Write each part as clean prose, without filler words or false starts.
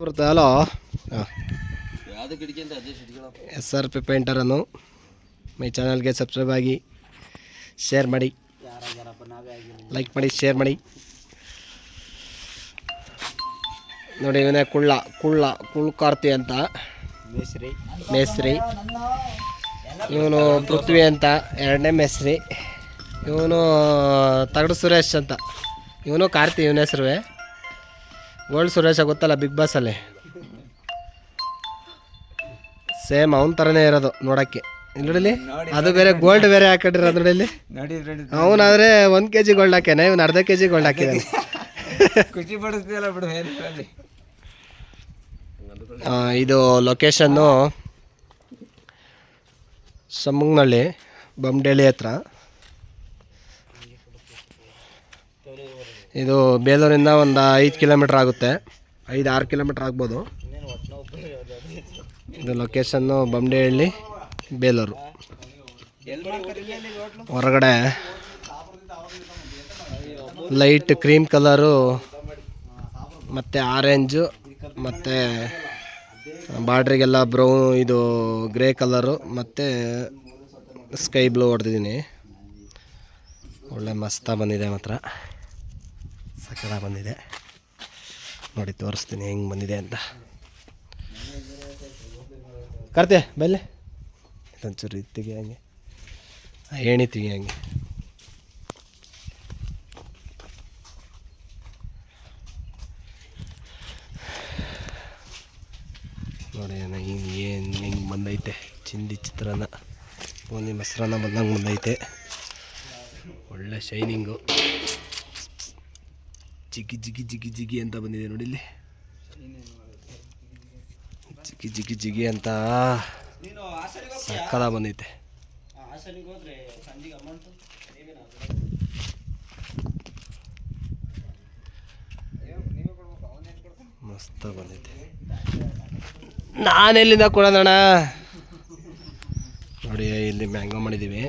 ಬರುತ್ತೆ hello SRP painter ಅನ್ನು ಮೈ ಚಾನಲ್ಗೆ ಸಬ್ಸ್ಕ್ರೈಬ್ ಆಗಿ ಶೇರ್ ಮಾಡಿ, ಲೈಕ್ ಮಾಡಿ, ಶೇರ್ ಮಾಡಿ. ನೋಡಿ ಇವನೇ ಕುಳ್ಕಾರ್ತಿ ಅಂತ ಮೇಸ್ರಿ. ಇವನು ಪೃಥ್ವಿ ಅಂತ ಎರಡನೇ ಮೇಸ್ರಿ. ಇವನು ತಗಡು ಸುರೇಶ್ ಅಂತ. ಇವನು ಕಾರ್ತಿ, ಇವನ ಹೆಸರುವೆ ಗೋಲ್ಡ್ ಸುರೇಶ, ಗೊತ್ತಲ್ಲ ಬಿಗ್ ಬಾಸಲ್ಲಿ. ಸೇಮ್ ಅವನ ಥರನೇ ಇರೋದು ನೋಡೋಕ್ಕೆ. ಇಲ್ಲಿ ಅದು ಬೇರೆ ಗೋಲ್ಡ್ ಬೇರೆ ಹಾಕೊಂಡಿರೋದು ನೋಡಿ ಇಲ್ಲಿ. ಅವನಾದರೆ 1 kg ಗೋಲ್ಡ್ ಹಾಕ್ಯಾನೆ, ಇವನು ಅರ್ಧ kg ಗೋಲ್ಡ್ ಹಾಕಿದ್ದಾನೆ. ಖುಷಿ ಪಡಿಸ್ತೀಯಲ್ಲ ಬಿಡು. ಇದು ಲೊಕೇಶನ್ನು ಸಮ್ಮಂಗ್ನಳ್ಳಿ, ಬೊಮ್ಮಡೇಳಿ ಹತ್ರ. ಇದು ಬೇಲೂರಿಂದ ಒಂದು 5 ಕಿಲೋಮೀಟ್ರ್ ಆಗುತ್ತೆ, 5-6 ಕಿಲೋಮೀಟ್ರ್ ಆಗ್ಬೋದು. ಇದು ಲೊಕೇಶನ್ನು ಬೊಮ್ಮಡೇಳಿ, ಬೇಲೂರು. ಹೊರಗಡೆ ಲೈಟ್ ಕ್ರೀಮ್ ಕಲರು ಮತ್ತು ಆರೆಂಜು ಮತ್ತು ಬಾರ್ಡ್ರಿಗೆಲ್ಲ ಬ್ರೌನ್, ಇದು ಗ್ರೇ ಕಲರು ಮತ್ತು ಸ್ಕೈ ಬ್ಲೂ ಹೊಡೆದಿದ್ದೀನಿ. ಒಳ್ಳೆ ಮಸ್ತಾಗಿ ಬಂದಿದೆ, ಮಾತ್ರ ಸಕಲ ಬಂದಿದೆ. ನೋಡಿ ತೋರಿಸ್ತೀನಿ ಹೆಂಗೆ ಬಂದಿದೆ ಅಂತ. ಕರ್ತೆ ಬೆಲೆ ಒಂಚೂರು ಇತ್ತಿಗೆ ಹಂಗೆ ಎಣಿತೀವಿ ಹಂಗೆ. ನೋಡಿ ಏನು ಹೆಂಗೆ ಬಂದೈತೆ. ಚಿಂದಿ ಚಿತ್ರಾನ್ನ, ಬೂಂದಿ ಮೊಸರನ್ನ ಬಂದಂಗೆ ಒಳ್ಳೆ ಶೈನಿಂಗು. ಜಿಗಿ ಜಿಗಿ ಜಿಗಿ ಜಿಗಿ ಅಂತ ಬಂದಿದೆ ನೋಡಿ ಇಲ್ಲಿ. ಜಿಗಿ ಜಿಗಿ ಜಿಗಿ ಅಂತ ಸಕ್ಕಲ ಬಂದೈತೆ. ಮಸ್ತ ಬಂದೈತೆ. ನಾನೆಲ್ಲಿಂದ ಕೊಡೋದಣ್ಣ. ನೋಡಿ ಇಲ್ಲಿ ಮ್ಯಾಂಗೋ ಮಾಡಿದ್ದೀವಿ.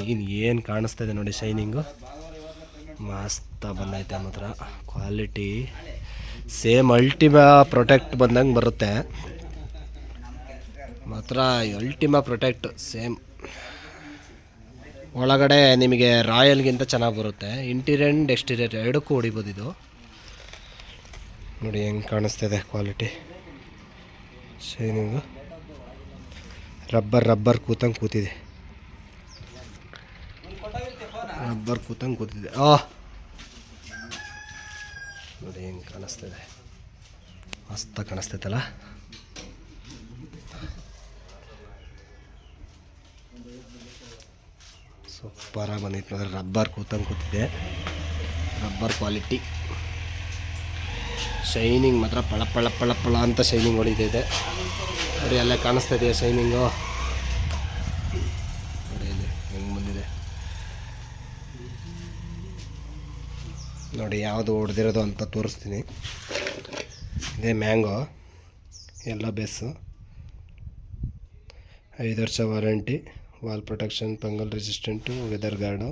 ಈಗಿನ ಏನು ಕಾಣಿಸ್ತಾ ಇದೆ ನೋಡಿ ಶೈನಿಂಗು. ಮಸ್ತ ಬಂದೈತೆ ಮಾತ್ರ. ಕ್ವಾಲಿಟಿ ಸೇಮ್ ಅಲ್ಟಿಮಾ ಪ್ರೊಟೆಕ್ಟ್ ಬಂದಂಗೆ ಬರುತ್ತೆ ಮಾತ್ರ. Ultima protect same. ಒಳಗಡೆ ನಿಮಗೆ ರಾಯಲ್ಗಿಂತ ಚೆನ್ನಾಗಿ ಬರುತ್ತೆ. ಇಂಟೀರಿಯರ್ ಆ್ಯಂಡ್ ಎಕ್ಸ್ಟೀರಿಯರ್ ಎರಡಕ್ಕೂ ಹೊಡಿಬೋದು ಇದು. ನೋಡಿ ಹೆಂಗೆ ಕಾಣಿಸ್ತಿದೆ ಕ್ವಾಲಿಟಿ ಶೈನಿಂಗು. ರಬ್ಬರ್ ಕೂತಿದೆ. ನೋಡಿ ಹೆಂಗೆ ಕಾಣಿಸ್ತಿದೆ, ಮಸ್ತ ಕಾಣಿಸ್ತೈತಲ್ಲ. ಸೂಪರಾಗಿ ಬಂದೈತೆ ನೋಡ್ರಿ. ರಬ್ಬರ್ ಕೂತಿದೆ. ರಬ್ಬರ್ ಕ್ವಾಲಿಟಿ ಶೈನಿಂಗ್ ಮಾತ್ರ ಪಳ ಅಂತ ಶೈನಿಂಗ್ ಹೊಡಿತೈತೆ. ನೋಡಿ ಅಲ್ಲೇ ಕಾಣಿಸ್ತಾ ಇದೆಯಾ ಶೈನಿಂಗು. ನೋಡಿ ಇಲ್ಲಿ ಹೆಂಗೆ ಬಂದಿದೆ ನೋಡಿ. ಯಾವುದು ಹೊಡೆದಿರೋದು ಅಂತ ತೋರಿಸ್ತೀನಿ. ಇದೇ ಮ್ಯಾಂಗೋ ಎಲ್ಲ ಬೇಸು. 5 ವರ್ಷ warranty, wall protection, fungal resistant, weather guard.